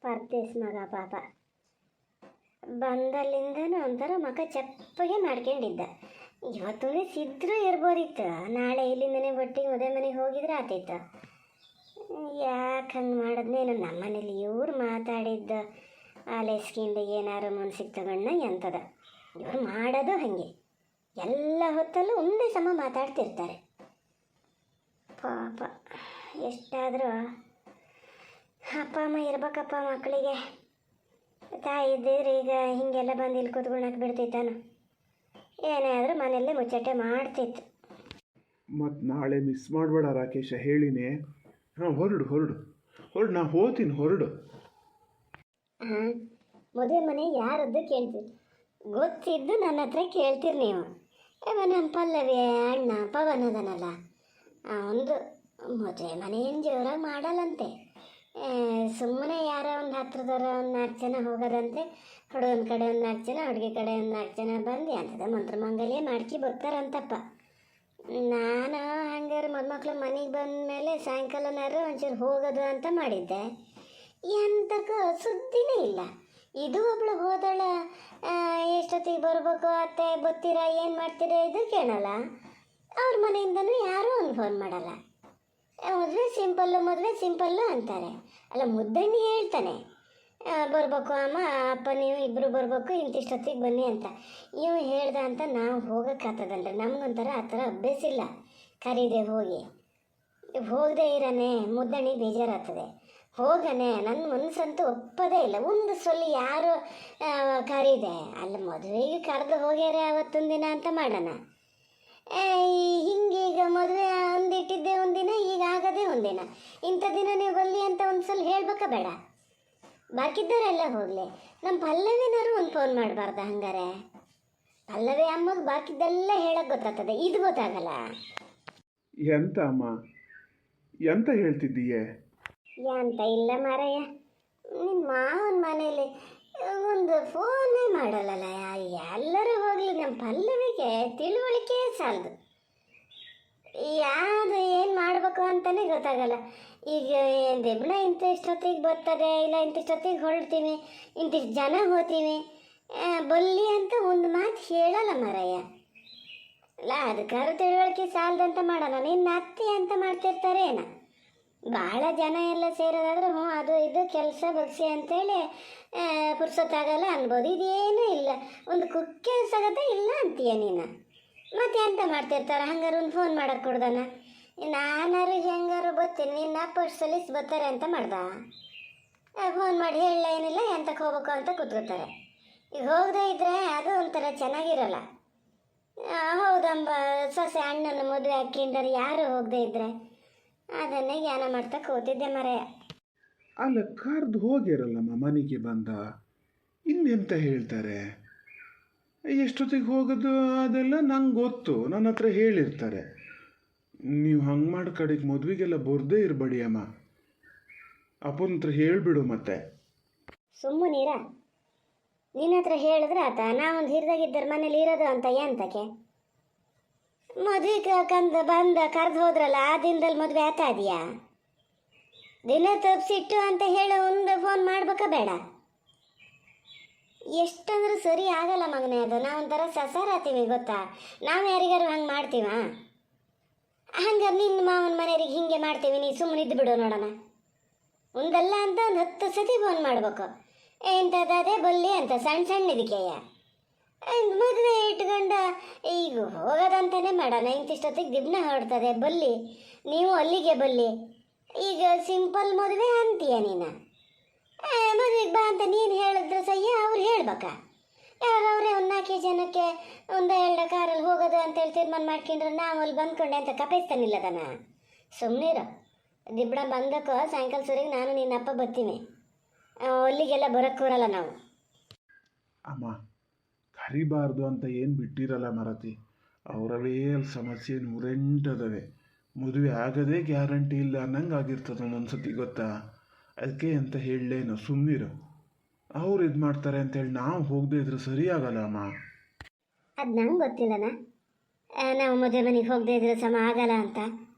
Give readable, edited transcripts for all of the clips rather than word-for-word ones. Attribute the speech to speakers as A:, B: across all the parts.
A: ಪರ್ದೇಸ್ ಮಗ ಪಾಪ ಬಂದಲ್ಲಿಂದನೂ ಒಂಥರ ಮಗ ಚಪ್ಪಗೆ ಮಾಡ್ಕೊಂಡಿದ್ದ. ಇವತ್ತು ಸಿದ್ದರೂ ಇರ್ಬೋದಿತ್ತು, ನಾಳೆ ಇಲ್ಲಿಂದನೇ ಒಟ್ಟಿಗೆ ಮದುವೆ ಮನೆಗೆ ಹೋಗಿದ್ರೆ ಆತೈತು. ಯಾಕೆ ಹಂಗೆ ಮಾಡಿದ್ನೇನು? ನಮ್ಮನೇಲಿ ಇವ್ರು ಮಾತಾಡಿದ್ದು ಆಲೈಸ್ಕೊಂಡು ಏನಾರು ಮುನ್ಸಿಗೆ ತಗೊಂಡ ಎಂಥದ ಇವ್ರು ಮಾಡೋದು ಹಾಗೆ ಎಲ್ಲ ಹೊತ್ತಲ್ಲೂ ಒಂದೇ ಸಮ ಮಾತಾಡ್ತಿರ್ತಾರೆ. ಪಾಪ ಎಷ್ಟಾದರೂ ಅಪ್ಪ ಅಮ್ಮ ಇರ್ಬೇಕಪ್ಪ ಮಕ್ಕಳಿಗೆ. ತಾಯಿ ಇದ್ದಿದ್ರೆ ಈಗ ಹೀಗೆಲ್ಲ ಬಂದು ಇಲ್ಲಿ ಕೂತ್ಕೊಳಕ್ಕೆ ಬಿಡ್ತಿತ್ತಾನು, ಏನೇ ಆದರೂ ಮನೆಯಲ್ಲೇ ಮುಚ್ಚಟೆ ಮಾಡ್ತಿತ್ತು.
B: ಮತ್ತು ನಾಳೆ ಮಿಸ್ ಮಾಡಬೇಡ ರಾಕೇಶ, ಹೇಳಿನೇ. ಹಾಂ, ಹೊರಡು ಹೊರಡು ಹೊರಡು, ನಾ ಹೋಗ್ತೀನಿ, ಹೊರಡು.
A: ಹಾಂ, ಮದುವೆ ಮನೆ ಯಾರದ್ದು ಕೇಳ್ತೀರಿ? ಗೊತ್ತಿದ್ದು ನನ್ನ ಹತ್ರ ಕೇಳ್ತೀರಿ ನೀವು. ನಮ್ಮ ಪಲ್ಲವಿ ಅಣ್ಣ ಪವನ್ ಅದನಲ್ಲ, ಒಂದು ಮದುವೆ ಮನೆ ಏನು ಜೋರಾಗಿ ಮಾಡಲ್ಲಂತೆ. ಸುಮ್ಮನೆ ಯಾರೋ ಒಂದು ಹತ್ರದವ್ರ ಒಂದು 4 ಜನ ಹೋಗೋದಂತೆ. ಹುಡುಗನ ಕಡೆ ಒಂದು 4 ಜನ, ಹುಡುಗಿ ಕಡೆ ಒಂದು 4 ಜನ ಬಂದು ಅಂತದ ಮಂತ್ರಮಂಗಲ್ಯ ಮಾಡ್ಕಿ ಬರ್ತಾರಂತಪ್ಪ. ನಾನು ಹಂಗಾರೆ ಮದುಮಕ್ಳು ಮನೆಗೆ ಬಂದ ಮೇಲೆ ಸಾಯಂಕಾಲನಾರು ಒಂಚೂರು ಹೋಗೋದು ಅಂತ ಮಾಡಿದ್ದೆ. ಎಂತಕ್ಕೂ ಸುದ್ದಿನೇ ಇಲ್ಲ. ಇದು ಒಬ್ಳು ಹೋದಳ, ಎಷ್ಟೊತ್ತಿಗೆ ಬರಬೇಕು ಅತ್ತೆ ಗೊತ್ತೀರಾ, ಏನು ಮಾಡ್ತೀರಾ ಇದು ಕೇಳಲ್ಲ. ಅವ್ರ ಮನೆಯಿಂದನೂ ಯಾರೂ ಒಂದು ಫೋನ್ ಮಾಡಲ್ಲ. ಮದುವೆ ಸಿಂಪಲ್ಲು ಅಂತಾರೆ. ಅಲ್ಲ, ಮುದ್ದಣ್ಣಿ ಹೇಳ್ತಾನೆ ಬರಬೇಕು ಅಮ್ಮ ಅಪ್ಪ ನೀವು ಇಬ್ಬರು ಬರಬೇಕು, ಇಂತಿಷ್ಟೊತ್ತಿಗೆ ಬನ್ನಿ ಅಂತ. ಇವು ಹೇಳ್ದ ಅಂತ ನಾವು ಹೋಗೋಕ್ಕಾಗ್ತದಲ್ರಿ? ನಮಗೊಂಥರ ಆ ಥರ ಅಭ್ಯಾಸ ಇಲ್ಲ. ಕರೀದೆ ಹೋಗದೆ ಇರೋನೆ ಮುದ್ದಣ್ಣಿ ಬೇಜಾರಾಗ್ತದೆ. ಹೋಗನೆ ನನ್ನ ಮನಸ್ಸಂತೂ ಒಪ್ಪೋದೇ ಇಲ್ಲ. ಒಂದು ಸಲ ಯಾರು ಕರೀದೆ ಅಲ್ಲಿ ಮದುವೆಗೆ ಕರೆದು ಹೋಗ್ಯಾರೆ ಅವತ್ತೊಂದು ದಿನ ಅಂತ ಮಾಡೋಣ. ಹಿಂಗೀಗ ಮದುವೆ ಒಂದಿಟ್ಟಿದ್ದೆ ಒಂದಿನ, ಈಗ ಆಗದೆ ಒಂದಿನ. ಇಂಥ ದಿನ ನೀವು ಬಲ್ಲಿ ಅಂತ ಒಂದು ಸಲ ಹೇಳ್ಬೇಕಾ ಬೇಡ? ಬಾಕಿದ್ದವರೆಲ್ಲ ಹೋಗಲಿ, ನಮ್ಮ ಪಲ್ಲವಿನವರು ಒಂದು ಫೋನ್ ಮಾಡಬಾರ್ದ? ಹಂಗಾರೆ ಪಲ್ಲವಿ ಅಮ್ಮಗೆ ಬಾಕಿದ್ದೆಲ್ಲ ಹೇಳಕ್ಕೆ ಗೊತ್ತಾಗ್ತದೆ, ಇದು ಗೊತ್ತಾಗಲ್ಲ.
B: ಎಂತ ಅಮ್ಮ, ಎಂತ ಹೇಳ್ತಿದ್ದೀಯೇ?
A: ಎಂತ ಇಲ್ಲ ಮಾರಯ್ಯ, ನಿಮ್ಮ ಮಾವನ ಮನೇಲಿ ಒಂದು ಫೋನೇ ಮಾಡಲ್ಲಲ್ಲ. ಎಲ್ಲರೂ ಹೋಗಲಿ, ನಮ್ಮ ಪಲ್ಲವಿಗೆ ತಿಳುವಳಿಕೆ ಸಾಲದು. ಯಾವುದು ಏನು ಮಾಡಬೇಕು ಅಂತಲೇ ಗೊತ್ತಾಗಲ್ಲ. ಈಗ ದೆಬ್ಣ ಇಂತಿಷ್ಟೊತ್ತಿಗೆ ಬರ್ತದೆ, ಇಲ್ಲ ಇಂತಿಷ್ಟೊತ್ತಿಗೆ ಹೊರಡ್ತೀವಿ, ಇಂತಿಷ್ಟು ಜನ ಹೋಗ್ತೀವಿ ಬಲ್ಲಿ ಅಂತ ಒಂದು ಮಾತು ಹೇಳಲ್ಲ ಮಾರಯ್ಯ. ಅಲ್ಲ, ಅದಕ್ಕಾದ್ರೂ ತಿಳುವಳಿಕೆ ಸಾಲದಂತ ಮಾಡೋಣ. ನಿನ್ನ ಅತ್ತೆ ಅಂತ ಮಾಡ್ತಿರ್ತಾರೆ ಏನ? ಭಾಳ ಜನ ಎಲ್ಲ ಸೇರೋದಾದ್ರೆ ಅದು ಇದು ಕೆಲಸ ಬಗ್ಸಿ ಅಂತೇಳಿ ಪುರ್ಸೊತ್ತಾಗಲ್ಲ ಅನ್ಬೋದು. ಇದೇನೂ ಇಲ್ಲ, ಒಂದು ಕುಕ್ಕೆ ಸಗತೆ ಇಲ್ಲ ಅಂತೀಯ ನೀನು. ಮತ್ತೆ ಎಂತ ಮಾಡ್ತಿರ್ತಾರೆ? ಹಂಗಾರು ಒಂದು ಫೋನ್ ಮಾಡೋಕ್ಕೆ ಕೊಡ್ದಾನ? ನಾನಾರು ಹೆಂಗಾರು ಬರ್ತೀನಿ, ನಿನ್ನ ಪೋಸ್ಟ್ ಸಲೀಸ್ ಬರ್ತಾರೆ ಅಂತ ಮಾಡ್ದ. ಫೋನ್ ಮಾಡಿ ಹೇಳಲ್ಲ, ಏನಿಲ್ಲ, ಎಂತಕ್ಕೆ ಹೋಗ್ಬೇಕು ಅಂತ ಕೂತ್ಕೋತಾರೆ. ಈಗ ಹೋಗದೇ ಇದ್ದರೆ ಅದು ಒಂಥರ ಚೆನ್ನಾಗಿರಲ್ಲ. ಹೌದಂಬ ಸೊಸೆ ಅಣ್ಣನ ಮದುವೆ ಹಾಕಿಂದರೆ ಯಾರು ಹೋಗದೇ ಇದ್ದರೆ ಅದನ್ನೇ ಜ್ಞಾನ ಮಾಡ್ತಾ ಕೂತಿದ್ದೆ ಮರೆಯ.
B: ಅಲ್ಲ, ಕರ್ದು ಹೋಗಿರಲ್ಲಮ್ಮ ಮನೆಗೆ ಬಂದ, ಇನ್ನೆಂತ ಹೇಳ್ತಾರೆ? ಎಷ್ಟೊತ್ತಿಗೆ ಹೋಗೋದು ಅದೆಲ್ಲ ನಂಗೆ ಗೊತ್ತು, ನನ್ನ ಹತ್ರ ಹೇಳಿರ್ತಾರೆ. ನೀವು ಹಂಗೆ ಮಾಡಿ ಕಡೆಗೆ ಮದುವೆಗೆಲ್ಲ ಬರದೇ ಇರಬೇಡಿ ಅಮ್ಮ. ಅಪ್ಪನ ಹತ್ರ ಹೇಳಿಬಿಡು. ಮತ್ತೆ
A: ಸುಮ್ಮನೀರ, ನಿನ್ನ ಹತ್ರ ಹೇಳಿದ್ರೆ ಆತ ನಾವೊಂದು ಹಿರಿದಾಗಿದ್ದರೆ ಮನೇಲಿ ಇರೋದು ಅಂತ ಎಂತಕ್ಕೆ? ಮದುವೆ ಬಂದ ಕರೆದು ಹೋದ್ರಲ್ಲ, ಆ ದಿನದಲ್ಲಿ ಮದುವೆ ಆತ ಇದೆಯಾ? ದಿನ ತಪ್ಪಿಸಿಟ್ಟು ಅಂತ ಹೇಳಿ ಒಂದು ಫೋನ್ ಮಾಡ್ಬೇಕಾ ಬೇಡ? ಎಷ್ಟಂದ್ರೂ ಸರಿ ಆಗಲ್ಲ ಮಗನೇ ಅದು. ನಾವೊಂಥರ ಸಸಾರಾತೀವಿ ಗೊತ್ತಾ? ನಾವು ಯಾರಿಗಾರು ಹಂಗೆ ಮಾಡ್ತೀವ? ಹಂಗಾರೆ ನಿನ್ನ ಮಾವನ ಮನೆಯವ್ರಿಗೆ ಹಿಂಗೆ ಮಾಡ್ತೀವಿ, ನೀ ಸುಮ್ಮನಿದ್ದು ಬಿಡು ನೋಡೋಣ. ಒಂದಲ್ಲ ಅಂತ ಒಂದು 10 ಸತಿ ಫೋನ್ ಮಾಡ್ಬೇಕು. ಎಂಥದ್ದೇ ಬಲ್ಲಿ ಅಂತ ಸಣ್ಣ ಸಣ್ಣ ಇದಕ್ಕೆಯ ಮದುವೆ ಇಟ್ಕೊಂಡು ಈಗ ಹೋಗೋದಂತಾನೆ ಮಾಡೋಣ. ಇಂತಿಷ್ಟೊತ್ತಿಗೆ ದಿಬ್ನ ಹೊರಡ್ತದೆ ಬಲ್ಲಿ, ನೀವು ಅಲ್ಲಿಗೆ ಬಲ್ಲಿ. ಈಗ ಸಿಂಪಲ್ ಮದುವೆ ಅಂತೀಯ ನೀನು. ಮದುವೆಗೆ ಬಾ ಅಂತ ನೀನು ಹೇಳಿದ್ರೆ ಸಹ್ಯ ಅವ್ರು ಹೇಳ್ಬೇಕಾ? ಯಾರವರೇ ಒಂದು 4 ಜನಕ್ಕೆ 1-2 ಕಾರಲ್ಲಿ ಹೋಗೋದು ಅಂತೇಳಿ ತೀರ್ಮಾನ ಮಾಡ್ಕೊಂಡ್ರೆ ನಾವು ಅಲ್ಲಿ ಬಂದ್ಕೊಂಡೆ ಅಂತ ಕಪಾಯಿಸ್ತಾನಿಲ್ಲದನ. ಸುಮ್ಮನಿರೋ, ದಿಬ್ಬಣ ಬಂದಕ್ಕೋ ಸಾಯಂಕಾಲ ಸೂರಿಗೆ ನಾನು ನಿನ್ನಪ್ಪ ಬರ್ತೀನಿ. ಅಲ್ಲಿಗೆಲ್ಲ ಬರೋಕ್ಕೂರಲ್ಲ ನಾವು.
B: ಅಮ್ಮ, ಕರಿಬಾರ್ದು ಅಂತ ಏನು ಬಿಟ್ಟಿರಲ್ಲ ಮರತಿ. ಅವರವೇ ಅಲ್ಲಿ ಸಮಸ್ಯೆ 108 ಅದಾವೆ. ಮದುವೆ ಆಗೋದೇ ಗ್ಯಾರಂಟಿ ಇಲ್ಲ ಅನ್ನಂಗೆ ಆಗಿರ್ತದೆ ಒಂದೊಂದ್ಸತಿ, ಗೊತ್ತಾ? ಅದಕ್ಕೆ ಅಂತ ಹೇಳಲೇನು, ಸುಮ್ಮನಿರು. ಅವ್ರು ಇದು ಮಾಡ್ತಾರೆ ಅಂತೇಳಿ ನಾವು ಹೋಗದೆ ಇದ್ರೆ ಸರಿ ಆಗಲ್ಲ ಅಮ್ಮ.
A: ಅದು ನಂಗೆ ಗೊತ್ತಿಲ್ಲನ, ನಾವು ಮದುವೆ ಮನೆಗೆ ಹೋಗದೆ ಇದ್ರೆ ಸಮ ಆಗಲ್ಲ ಅಂತ.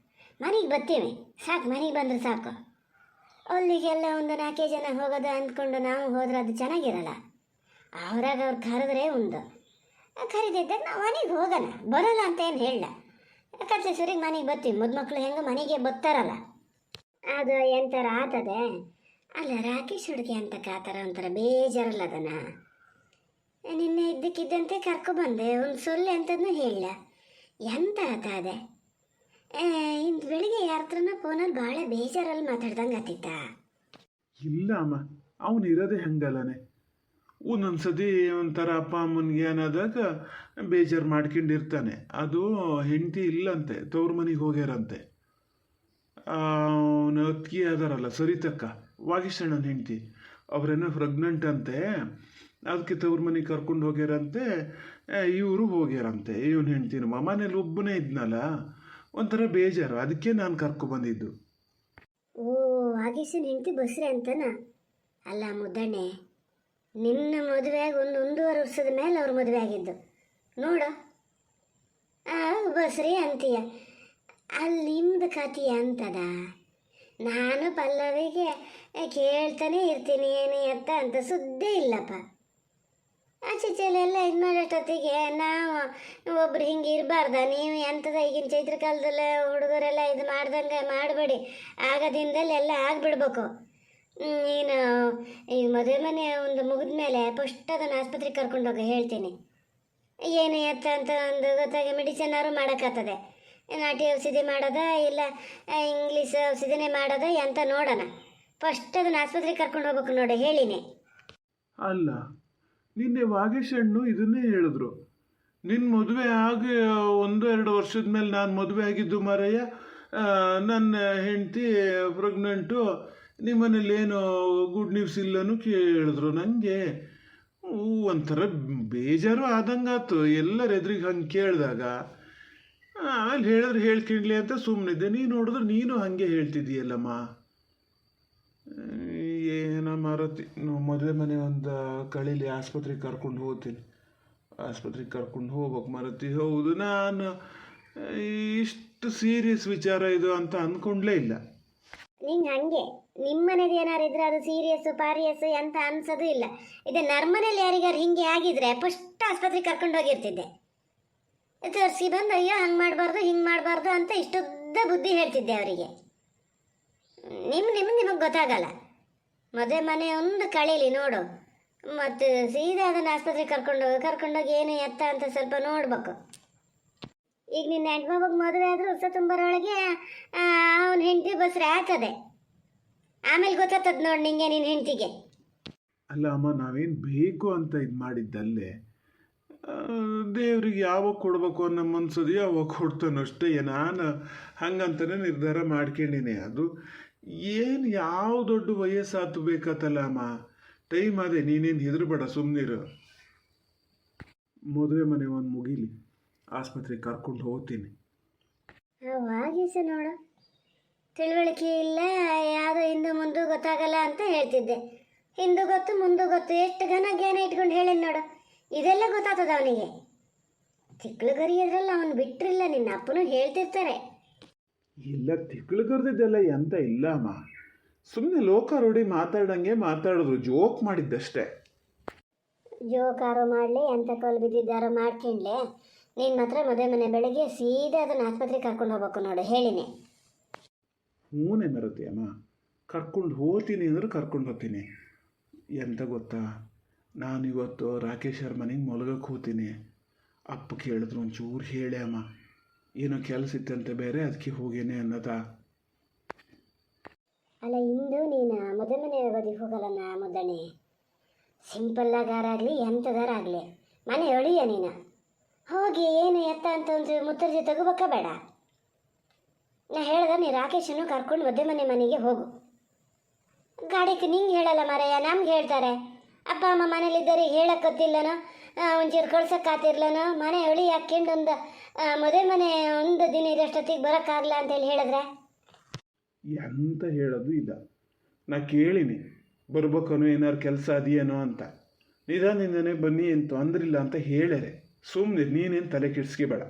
A: ಮನೆಗೆ ಬರ್ತೀವಿ ಸಾಕು, ಮನೆಗೆ ಬಂದರೆ ಸಾಕು. ಅಲ್ಲಿಗೆಲ್ಲ ಒಂದು 4 ಜನ ಹೋಗೋದು ಅಂದ್ಕೊಂಡು ನಾವು ಹೋದ್ರೆ ಅದು ಚೆನ್ನಾಗಿರಲ್ಲ. ಅವ್ರಾಗ ಅವ್ರು ಕರೆದ್ರೆ ಒಂದು ಕರೀದಿದ್ದಾಗ ನಾವು ಮನೆಗೆ ಹೋಗೋಣ, ಬರೋಲ್ಲ ಅಂತ ಏನು ಹೇಳಲ್ಲ. ಕತ್ಲೇಶ್ವರಿಗೆ ಮನೆಗೆ ಬರ್ತೀವಿ, ಮದುಮಕ್ಳು ಹೆಂಗೆ ಮನೆಗೆ ಬರ್ತಾರಲ್ಲ, ಅದು ಎಂಥರ ಆತದೆ. ಅಲ್ಲ ರಾಕೇಶ್ ಹುಡುಗಿ ಅಂತ ಕಾತರ ಒಂಥರ ಬೇಜಾರಲ್ಲ ಅದನ್ನ. ನಿನ್ನೆ ಇದ್ದಕ್ಕಿದ್ದಂತೆ ಕರ್ಕೊಬಂದೆ, ಒಂದು ಸೊಳ್ಳೆ ಅಂತದನ್ನು ಹೇಳಲ್ಲ. ಎಂತ ಆತ ಅದೇ ಇಂದು ಬೆಳಿಗ್ಗೆ ಯಾರ ಹತ್ರನ ಫೋನಲ್ಲಿ ಭಾಳ ಬೇಜಾರಲ್ಲಿ ಮಾತಾಡ್ದಂಗೆ ಆತಿತ್ತ.
B: ಇಲ್ಲ ಅಮ್ಮ, ಅವನು ಇರೋದೇ ಹಂಗಲ್ಲನೆ. ಒಂದೊಂದ್ಸತಿ ಒಂಥರ ಅಪ್ಪ ಅಮ್ಮನಿಗೆ ಏನಾದಾಗ ಬೇಜಾರು ಮಾಡ್ಕೊಂಡಿರ್ತಾನೆ. ಅದು ಹೆಂಡತಿ ಇಲ್ಲಂತೆ, ತವ್ರ ಮನೆಗೆ ಹೋಗ್ಯಾರಂತೆ. ಅವನ ಅತ್ತಿಗೆ ಅದಾರಲ್ಲ ಸರಿತಕ್ಕ, ವಾಗೀಶಣ್ಣನ ಹೆಂಡತಿ, ಅವರೇನೋ ಪ್ರೆಗ್ನೆಂಟ್ ಅಂತೆ. ಅದಕ್ಕೆ ತವ್ರ ಮನೆಗೆ ಕರ್ಕೊಂಡು ಹೋಗ್ಯಾರಂತೆ. ಇವರು ಹೋಗ್ಯಾರಂತೆ, ಇವನ ಹೆಂಡ್ತಿನ. ಮನೇಲಿ ಒಬ್ಬನೇ ಇದ್ನಲ್ಲ, ಒಂಥರ ಬೇಜಾರು, ಅದಕ್ಕೆ ನಾನು ಕರ್ಕೊಬಂದಿದ್ದು.
A: ಓ, ವಾಗೀಶನ ಹೆಂಡತಿ ಬಸ್ರೆ ಅಂತನ? ಅಲ್ಲ ಮುದ್ದಣ್ಣೆ, ನಿನ್ನ ಮದುವೆಯಾಗಿ ಒಂದೂವರೆ ವರ್ಷದ ಮೇಲೆ ಅವ್ರ ಮದುವೆ ಆಗಿದ್ದು ನೋಡು. ಬಸ್ರಿ ಅಂತೀಯ, ಅಲ್ಲಿ ನಿಮ್ದು ಕಥೆಯ ಅಂತದ. ನಾನು ಪಲ್ಲವಿಗೆ ಕೇಳ್ತಾನೆ ಇರ್ತೀನಿ ಏನು ಎತ್ತ ಅಂತ ಸುದ್ದೇ ಇಲ್ಲಪ್ಪ. ಆಚೆಲೆಲ್ಲ ಇದು ಮಾಡೋಷ್ಟೊತ್ತಿಗೆ ನಾವು ಒಬ್ರು ಹಿಂಗೆ ಇರಬಾರ್ದ. ನೀವು ಎಂಥದ ಈಗಿನ ಚೈತ್ರ ಕಾಲದಲ್ಲ ಹುಡುಗರೆಲ್ಲ ಇದು ಮಾಡ್ದಂಗೆ ಮಾಡಬೇಡಿ, ಆಗದಿಂದಲೇ ಎಲ್ಲ ಆಗಿಬಿಡ್ಬೇಕು. ನೀನು ಈ ಮದುವೆ ಮನೆ ಒಂದು ಮುಗಿದ ಮೇಲೆ ಫಸ್ಟ್ ಅದನ್ನು ಆಸ್ಪತ್ರೆಗೆ ಕರ್ಕೊಂಡೋಗಿ ಹೇಳ್ತೀನಿ. ಏನು ಎತ್ತ ಅಂತ ಒಂದು ಗೊತ್ತಾಗಿ ಮೆಡಿಸಿನಾರು ಮಾಡೋಕ್ಕಾಗ್ತದೆ. ನಾಟಿ ಔಷಧಿ ಮಾಡೋದ ಇಲ್ಲ ಇಂಗ್ಲೀಷ್ ಔಷಧಿನೇ ಮಾಡೋದ ಅಂತ ನೋಡೋಣ. ಫಸ್ಟ್ ಅದನ್ನು ಆಸ್ಪತ್ರೆಗೆ ಕರ್ಕೊಂಡು ಹೋಗ್ಬೇಕು ನೋಡಿ, ಹೇಳಿನಿ.
B: ಅಲ್ಲ, ನಿನ್ನೆ ವಾಗೇಶಣ್ಣು ಇದನ್ನೇ ಹೇಳಿದ್ರು. ನಿನ್ನ ಮದುವೆ ಆಗಿ 1-2 ವರ್ಷದ ಮೇಲೆ ನಾನು ಮದುವೆ ಆಗಿದ್ದು ಮಾರಯ್ಯ, ನನ್ನ ಹೆಂಡತಿ ಪ್ರೆಗ್ನೆಂಟು, ನಿಮ್ಮನೇಲಿ ಏನು ಗುಡ್ ನ್ಯೂಸ್ ಇಲ್ಲನೂ ಕೇಳಿದ್ರು. ನನಗೆ ಒಂಥರ ಬೇಜಾರು ಆದಂಗಾತು ಎಲ್ಲರ ಎದುರಿಗೆ ಹಂಗೆ ಕೇಳಿದಾಗ. ಆಮೇಲೆ ಹೇಳಿದ್ರೆ ಹೇಳ್ಕಿಡ್ಲಿ ಅಂತ ಸುಮ್ಮನಿದ್ದೆ. ನೀನು ನೋಡಿದ್ರೆ ನೀನು ಹಾಗೆ ಹೇಳ್ತಿದ್ದೀಯಲ್ಲಮ್ಮ. ಏನೋ ಮಾರತಿ, ಮದುವೆ ಮನೆ ಒಂದು ಕಳೀಲಿ, ಆಸ್ಪತ್ರೆಗೆ ಕರ್ಕೊಂಡು ಹೋಗ್ತೀನಿ. ಆಸ್ಪತ್ರೆಗೆ ಕರ್ಕೊಂಡು ಹೋಗ್ಬೇಕು ಮಾರತಿ. ಹೌದು, ನಾನು ಇಷ್ಟು ಸೀರಿಯಸ್ ವಿಚಾರ ಇದು ಅಂತ ಅಂದ್ಕೊಂಡ್ಲೇ ಇಲ್ಲ.
A: ನಿಂಗೆ ಹಂಗೆ ನಿಮ್ಮ ಮನೇದು ಏನಾರು ಇದ್ರೆ ಅದು ಸೀರಿಯಸ್ಸು ಪಾರಿಯಸ್ಸು ಅಂತ ಅನ್ಸೋದು ಇಲ್ಲ. ಇದು ನರ್ಮನೇಲಿ ಯಾರಿಗಾರು ಹಿಂಗೆ ಆಗಿದ್ರೆ ಫಸ್ಟ್ ಆಸ್ಪತ್ರೆಗೆ ಕರ್ಕೊಂಡು ಹೋಗಿರ್ತಿದ್ದೆ. ತೋರಿಸಿ ಬಂದು ಅಯ್ಯೋ ಹಂಗೆ ಮಾಡಬಾರ್ದು ಹಿಂಗೆ ಮಾಡಬಾರ್ದು ಅಂತ ಇಷ್ಟುದ್ದ ಬುದ್ಧಿ ಹೇಳ್ತಿದ್ದೆ ಅವರಿಗೆ. ನಿಮಗೆ ಗೊತ್ತಾಗಲ್ಲ. ಮದುವೆ ಮನೆ ಒಂದು ಕಳೀಲಿ ನೋಡು, ಮತ್ತು ಸೀದಾ ಅದನ್ನು ಆಸ್ಪತ್ರೆಗೆ ಕರ್ಕೊಂಡೋಗಿ ಏನು ಎತ್ತ ಅಂತ ಸ್ವಲ್ಪ ನೋಡ್ಬೇಕು. ಈಗ ನಿನ್ನ ಹೆಣ್ಮಗಳಿಗೆ ಮದುವೆ ಆದರೂ ಹೊಸ ತುಂಬರೊಳಗೆ ಅವನ ಹೆಂಡತಿ ಬಸ್ರೆ ಆಗ್ತದೆ. ಆಮೇಲೆ ಗೊತ್ತಾಗ್ತದೆ ನೋಡಿ ನಿಂಗೆ, ನಿನ್ನ ಹೆಂಡತಿಗೆ.
B: ಅಲ್ಲ ಅಮ್ಮ, ನಾವೇನು ಬೇಕು ಅಂತ ಇದು ಮಾಡಿದ್ದಲ್ಲೇ. ದೇವ್ರಿಗೆ ಯಾವಾಗ ಕೊಡಬೇಕು ಅನ್ನೋ ಮನ್ಸದು ಯಾವಾಗ ಕೊಡ್ತಾನೋ ಅಷ್ಟೇ. ನಾನು ಹಂಗಂತಲೇ ನಿರ್ಧಾರ ಮಾಡ್ಕೊಂಡಿನಿ. ಅದು ಏನು ಯಾವ ದೊಡ್ಡ ವಯಸ್ಸಾತು ಬೇಕತ್ತಲ್ಲ ಅಮ್ಮ, ಟೈಮ್ ಅದೇ. ನೀನೇನು ಹೆದರ್ಬೇಡ, ಸುಮ್ಮನಿರು. ಮದುವೆ ಮನೆ ಒಂದು ಮುಗೀಲಿ, ಆಸ್ಪತ್ರೆಗೆ ಕರ್ಕೊಂಡು ಹೋಗ್ತೀನಿ.
A: ವಾಗೀಸ ನೋಡು, ತಿಳುವಳಿಕೆ ಇಲ್ಲ, ಯಾವುದೋ ಹಿಂದೆ ಮುಂದೆ ಗೊತ್ತಾಗಲ್ಲ ಅಂತ ಹೇಳ್ತಿದ್ದೆ. ಹಿಂದೆ ಗೊತ್ತು ಮುಂದೆ ಗೊತ್ತು, ಎಷ್ಟು ಜ್ಞಾನ ಇಟ್ಕೊಂಡು ಹೇಳೇನು ನೋಡು. ಇದೆಲ್ಲ ಗೊತ್ತಾಗ್ತದೆ ಅವನಿಗೆ. ತಿಕ್ಕಳುಗರಿ ಅದ್ರಲ್ಲಿ ಅವನು ಬಿಟ್ಟರಿಲ್ಲ, ನಿನ್ನ ಅಪ್ಪನೂ ಹೇಳ್ತಿರ್ತಾರೆ.
B: ಇಲ್ಲ, ತಿಕ್ಕಳುಗರ್ದಿದ್ದೆಲ್ಲ ಎಂತ ಇಲ್ಲ ಅಮ್ಮ. ಸುಮ್ಮನೆ ಲೋಕ ರೂಢಿ ಮಾತಾಡಂಗೆ ಮಾತಾಡಿದ್ರು, ಜೋಕ್ ಮಾಡಿದ್ದಷ್ಟೇ.
A: ಜೋಕಾರು ಮಾಡಲಿ, ಎಂಥ ಕೋಲ್ ಬಿದ್ದಿದ್ದಾರೋ ಮಾಡ್ಕೊಂಡ್ಲೆ. ನೀನು ಮಾತ್ರ ಮದುವೆ ಮನೆ ಬೆಳಗ್ಗೆ ಸೀದಾ ಅದನ್ನು ಆಸ್ಪತ್ರೆಗೆ ಕರ್ಕೊಂಡು ಹೋಗ್ಬೇಕು ನೋಡು, ಹೇಳಿನಿ.
B: ಹೂನೇ ಮರತಿ ಅಮ್ಮ, ಕರ್ಕೊಂಡು ಹೋಗ್ತೀನಿ ಅಂದ್ರೆ ಕರ್ಕೊಂಡು ಹೋಗ್ತೀನಿ. ಎಂತ ಗೊತ್ತಾ, ನಾನಿವತ್ತು ರಾಕೇಶ್ ಅವ್ರ ಮನೆಗೆ ಮಲಗಕ್ಕೆ ಹೋಗ್ತೀನಿ. ಅಪ್ಪ ಕೇಳಿದ್ರು ಒಂಚೂರು ಹೇಳಿ ಅಮ್ಮ, ಏನೋ ಕೆಲಸ ಇತ್ತಂತೆ ಬೇರೆ, ಅದಕ್ಕೆ ಹೋಗೇನೆ ಅನ್ನೋದ.
A: ಅಲ್ಲ, ಇಂದು ನೀನು ಮದುವೆ ಮನೆ ಬದಿಗೆ ಹೋಗಲ್ಲ ಮುದ್ದಣಿ. ಸಿಂಪಲ್ಲಾಗಾರಾಗಲಿ ಎಂಥದಾರಾಗಲಿ ಮನೆ ಒಳಿಯ ನೀನು ಹೋಗಿ ಏನು ಎತ್ತ ಅಂತ ಒಂದು ಮುತ್ತರ್ಜಿ ತಗೋಬೇಕ ಬೇಡ. ನಾ ಹೇಳ್ದೆ, ನೀ ರಾಕೇಶನ್ನು ಕರ್ಕೊಂಡು ಮದುವೆ ಮನೆಗೆ ಹೋಗು. ಗಾಡಿಗೆ ನಿಂಗೆ ಹೇಳಲ್ಲ ಮಾರಯ್ಯ, ನಮ್ಗೆ ಹೇಳ್ತಾರೆ. ಅಪ್ಪ ಅಮ್ಮ ಮನೇಲಿದ್ದಾರೆ ಹೇಳಕ್ಕತ್ತಿಲ್ಲನೋ, ಒಂಚೂರು ಕಳ್ಸೋಕ್ಕಾತಿರ್ಲನೋ, ಮನೆ ಹೊಳಿ ಹಾಕ್ಕೊಂಡು ಒಂದು ಮದುವೆ ಮನೆ ಒಂದು ದಿನ ಇರೋಷ್ಟೊತ್ತಿಗೆ ಬರೋಕ್ಕಾಗಲ್ಲ ಅಂತೇಳಿ ಹೇಳಿದ್ರೆ
B: ಎಂತ ಹೇಳೋದು ಇಲ್ಲ. ನಾ ಕೇಳಿನಿ ಬರ್ಬೇಕನೋ, ಏನಾರು ಕೆಲಸ ಅದೆಯೇನೋ ಅಂತ. ನಿಧಾನದಿಂದನೇ ಬನ್ನಿ ಅಂತ ಅಂದ್ರಿಲ್ಲ ಅಂತ ಹೇಳ್ಯಾರೆ. ಸುಮ್ಮನೆ ನೀನೇನು ತಲೆ ಕೆಡಿಸ್ಕೋಬೇಡ.